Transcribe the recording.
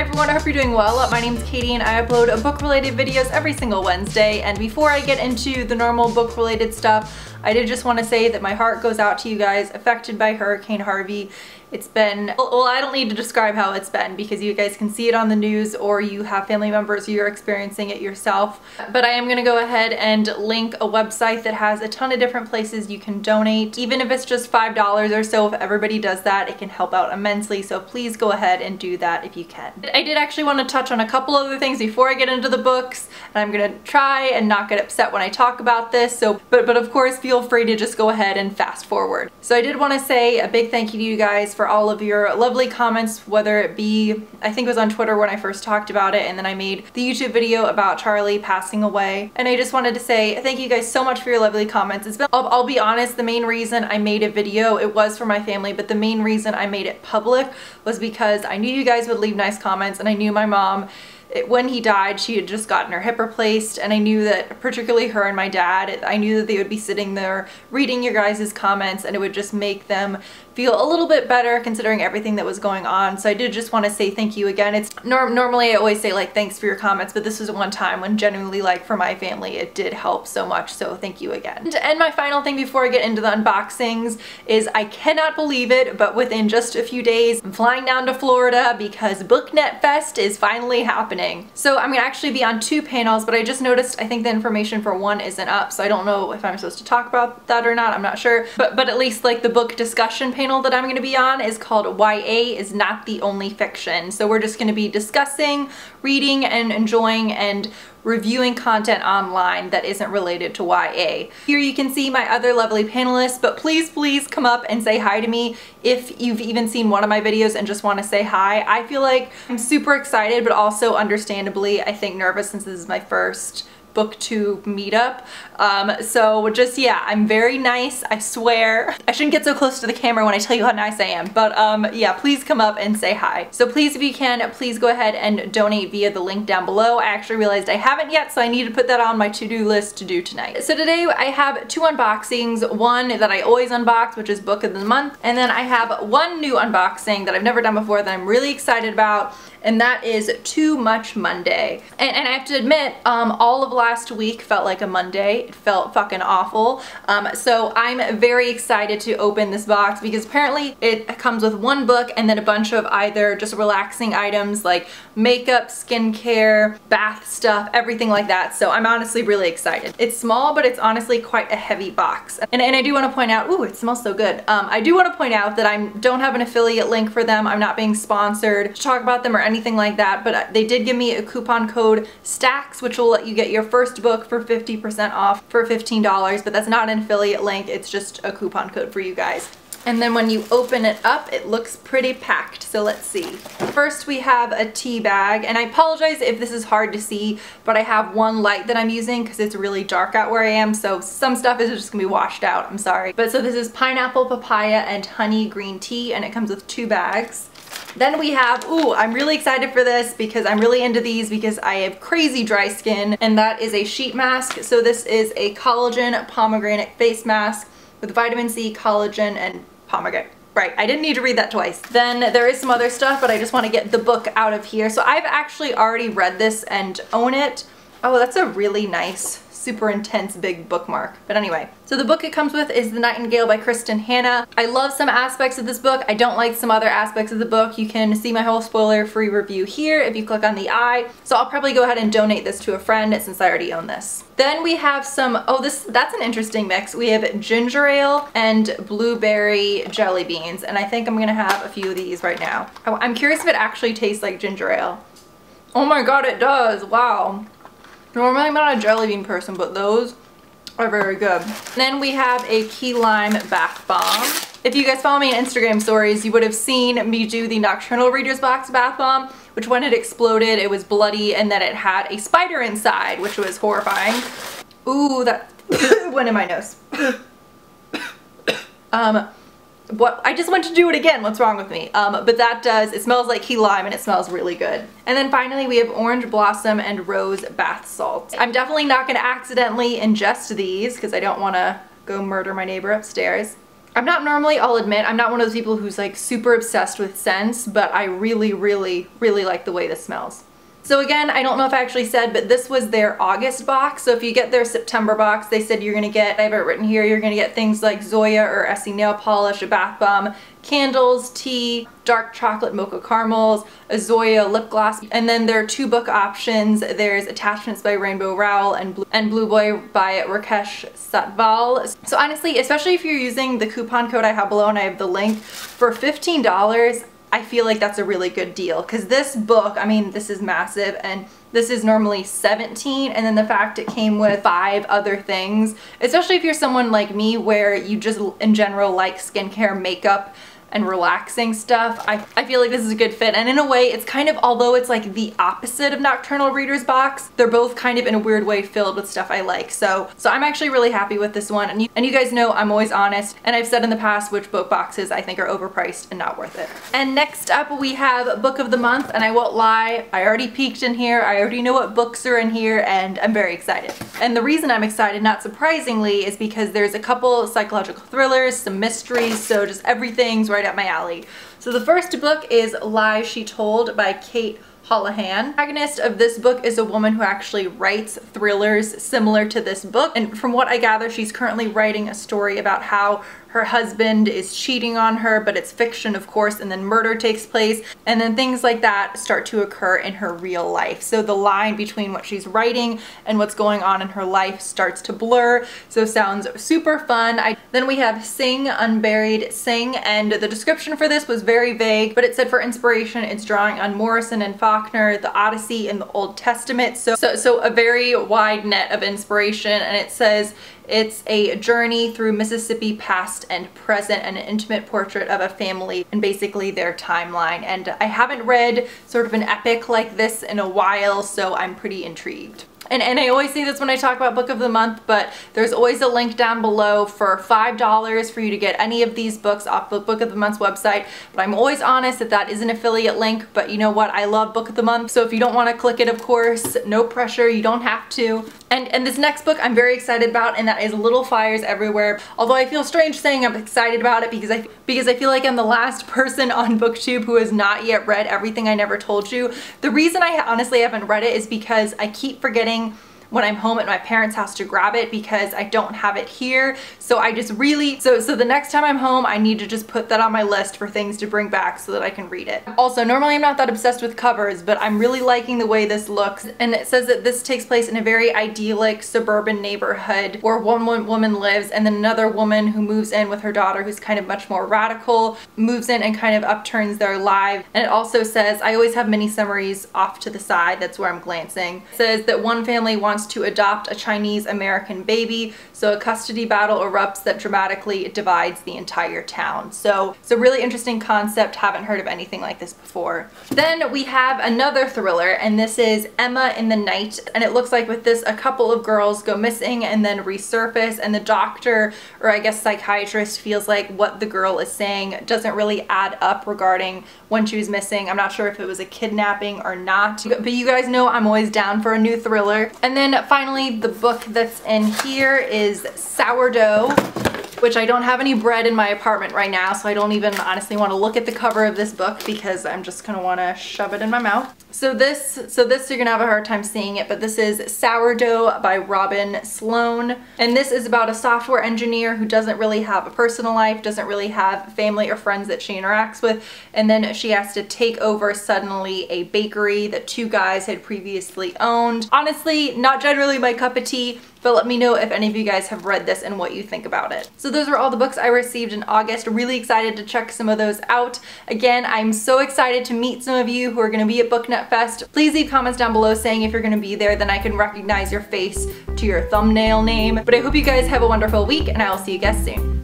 Hi everyone, I hope you're doing well. My name's Katie and I upload book-related videos every single Wednesday, and before I get into the normal book-related stuff, I did just want to say that my heart goes out to you guys affected by Hurricane Harvey. It's been, well, I don't need to describe how it's been because you guys can see it on the news or you have family members who are experiencing it yourself. But I am going to go ahead and link a website that has a ton of different places you can donate. Even if it's just $5 or so, if everybody does that, it can help out immensely. So please go ahead and do that if you can. I did actually want to touch on a couple other things before I get into the books, and I'm going to try and not get upset when I talk about this. So, but of course, feel free to just go ahead and fast forward. So I did want to say a big thank you to you guys for all of your lovely comments, whether it be, I think it was on Twitter when I first talked about it, and then I made the YouTube video about Charlie passing away. And I just wanted to say thank you guys so much for your lovely comments. It's been, I'll be honest, the main reason I made a video, it was for my family, but the main reason I made it public was because I knew you guys would leave nice comments, and I knew my mom, when he died, she had just gotten her hip replaced, and I knew that particularly her and my dad, I knew that they would be sitting there reading your guys' comments, and it would just make them feel a little bit better considering everything that was going on. So I did just want to say thank you again. It's normally I always say like thanks for your comments, but this was one time when genuinely, like, for my family it did help so much, so thank you again. And my final thing before I get into the unboxings is I cannot believe it, but within just a few days I'm flying down to Florida because BookNet Fest is finally happening. So I'm gonna actually be on 2 panels, but I just noticed I think the information for one isn't up, so I don't know if I'm supposed to talk about that or not. I'm not sure, but at least like the book discussion panel that I'm going to be on is called YA is Not the Only Fiction. So we're just going to be discussing, reading, and enjoying and reviewing content online that isn't related to YA. Here you can see my other lovely panelists, but please come up and say hi to me if you've even seen one of my videos and just want to say hi. I feel like I'm super excited, but also understandably I think nervous since this is my first booktube meetup. So just, yeah, I'm very nice, I swear. I shouldn't get so close to the camera when I tell you how nice I am, but yeah, please come up and say hi. So please, if you can, please go ahead and donate via the link down below. I actually realized I haven't yet, so I need to put that on my to-do list to do tonight. So today I have 2 unboxings, one that I always unbox, which is Book of the Month, and then I have one new unboxing that I've never done before that I'm really excited about, and that is Too Much Monday. And I have to admit, all of last week felt like a Monday. It felt fucking awful. So I'm very excited to open this box because apparently it comes with one book and then a bunch of either just relaxing items like makeup, skincare, bath stuff, everything like that. So I'm honestly really excited. It's small, but it's honestly quite a heavy box. And I do want to point out, ooh, it smells so good. I do want to point out that I don't have an affiliate link for them. I'm not being sponsored to talk about them or anything like that, but they did give me a coupon code STACKS, which will let you get your first book for 50% off for $15, but that's not an affiliate link, it's just a coupon code for you guys. And then when you open it up, it looks pretty packed, so let's see. First we have a tea bag, and I apologize if this is hard to see, but I have one light that I'm using because it's really dark out where I am, so some stuff is just gonna be washed out, I'm sorry. But so this is pineapple, papaya, and honey green tea, and it comes with 2 bags. Then we have, ooh, I'm really excited for this because I'm really into these because I have crazy dry skin, and that is a sheet mask. So this is a collagen pomegranate face mask with vitamin C, collagen, and pomegranate. Right, I didn't need to read that twice. Then there is some other stuff, but I just want to get the book out of here. So I've actually already read this and own it. Oh, that's a really nice, super intense big bookmark. But anyway, so the book it comes with is The Nightingale by Kristen Hanna. I love some aspects of this book. I don't like some other aspects of the book. You can see my whole spoiler-free review here if you click on the I. So I'll probably go ahead and donate this to a friend since I already own this. Then we have some, oh, that's an interesting mix. We have ginger ale and blueberry jelly beans, and I think I'm gonna have a few of these right now. I'm curious if it actually tastes like ginger ale. Oh my god, it does, wow. Normally I'm not a jelly bean person, but those are very good. Then we have a key lime bath bomb. If you guys follow me on Instagram stories, you would have seen me do the Nocturnal Reader's Box bath bomb, which when it exploded, it was bloody and then it had a spider inside, which was horrifying. Ooh, that went in my nose. What? I just went to do it again. What's wrong with me? But that does, it smells like key lime and it smells really good. And then finally we have orange blossom and rose bath salts. I'm definitely not going to accidentally ingest these because I don't want to go murder my neighbor upstairs. I'm not normally, I'll admit, I'm not one of those people who's like super obsessed with scents, but I really like the way this smells. So again, I don't know if I actually said, but this was their August box. So if you get their September box, they said you're gonna get, I have it written here, you're gonna get things like Zoya or Essie nail polish, a bath bomb, candles, tea, dark chocolate mocha caramels, a Zoya lip gloss, and then there are 2 book options. There's Attachments by Rainbow Rowell and Blue Boy by Rakesh Satval. So honestly, especially if you're using the coupon code I have below, and I have the link, for $15, I feel like that's a really good deal, because this book, I mean, this is massive, and this is normally $17, and then the fact it came with 5 other things, especially if you're someone like me where you just in general like skincare, makeup, and relaxing stuff, I feel like this is a good fit. And in a way, it's kind of, although it's like the opposite of Nocturnal Reader's box, they're both kind of in a weird way filled with stuff I like. So I'm actually really happy with this one. And you guys know I'm always honest, and I've said in the past which book boxes I think are overpriced and not worth it. And next up we have Book of the Month, and I won't lie, I already peeked in here, I already know what books are in here, and I'm very excited. And the reason I'm excited, not surprisingly, is because there's a couple psychological thrillers, some mysteries, so just everything's right up my alley. So the first book is Lies She Told by Kate Houlihan. The protagonist of this book is a woman who actually writes thrillers similar to this book, and from what I gather, she's currently writing a story about how her husband is cheating on her, but it's fiction, of course, and then murder takes place, and then things like that start to occur in her real life. So the line between what she's writing and what's going on in her life starts to blur, so sounds super fun. Then we have Sing, Unburied Sing, and the description for this was very vague, but it said for inspiration it's drawing on Morrison and Faulkner, the Odyssey, and the Old Testament, so a very wide net of inspiration. And it says it's a journey through Mississippi past and present, and an intimate portrait of a family and basically their timeline. And I haven't read sort of an epic like this in a while, so I'm pretty intrigued. And I always say this when I talk about Book of the Month, but there's always a link down below for $5 for you to get any of these books off the Book of the Month's website. But I'm always honest that that is an affiliate link, but you know what? I love Book of the Month, so if you don't want to click it, of course, no pressure, you don't have to. And this next book I'm very excited about, and that is Little Fires Everywhere. Although I feel strange saying I'm excited about it because I feel like I'm the last person on BookTube who has not yet read Everything I Never Told You. The reason I honestly haven't read it is because I keep forgetting when I'm home at my parents' house to grab it because I don't have it here. So I just really, so the next time I'm home, I need to just put that on my list for things to bring back so that I can read it. Also, normally I'm not that obsessed with covers, but I'm really liking the way this looks. And it says that this takes place in a very idyllic suburban neighborhood where one woman lives, and then another woman who moves in with her daughter, who's kind of much more radical, moves in and kind of upturns their lives. And it also says, I always have mini summaries off to the side, that's where I'm glancing. It says that one family wants to adopt a Chinese American baby, so a custody battle erupts that dramatically divides the entire town. So it's a really interesting concept, haven't heard of anything like this before. Then we have another thriller, and this is Emma in the Night, and it looks like with this a couple of girls go missing and then resurface, and the doctor, or I guess psychiatrist, feels like what the girl is saying doesn't really add up regarding when she was missing. I'm not sure if it was a kidnapping or not, but you guys know I'm always down for a new thriller. And then finally, the book that's in here is Sourdough, which I don't have any bread in my apartment right now, so I don't even honestly want to look at the cover of this book because I'm just gonna want to shove it in my mouth. So this you're gonna have a hard time seeing it, but this is Sourdough by Robin Sloan, and this is about a software engineer who doesn't really have a personal life, doesn't really have family or friends that she interacts with, and then she has to take over suddenly a bakery that 2 guys had previously owned. Honestly, not generally my cup of tea, but let me know if any of you guys have read this and what you think about it. So those were all the books I received in August. Really excited to check some of those out. Again, I'm so excited to meet some of you who are going to be at BookNut Fest. Please leave comments down below saying if you're going to be there, then I can recognize your face to your thumbnail name. But I hope you guys have a wonderful week, and I will see you guys soon.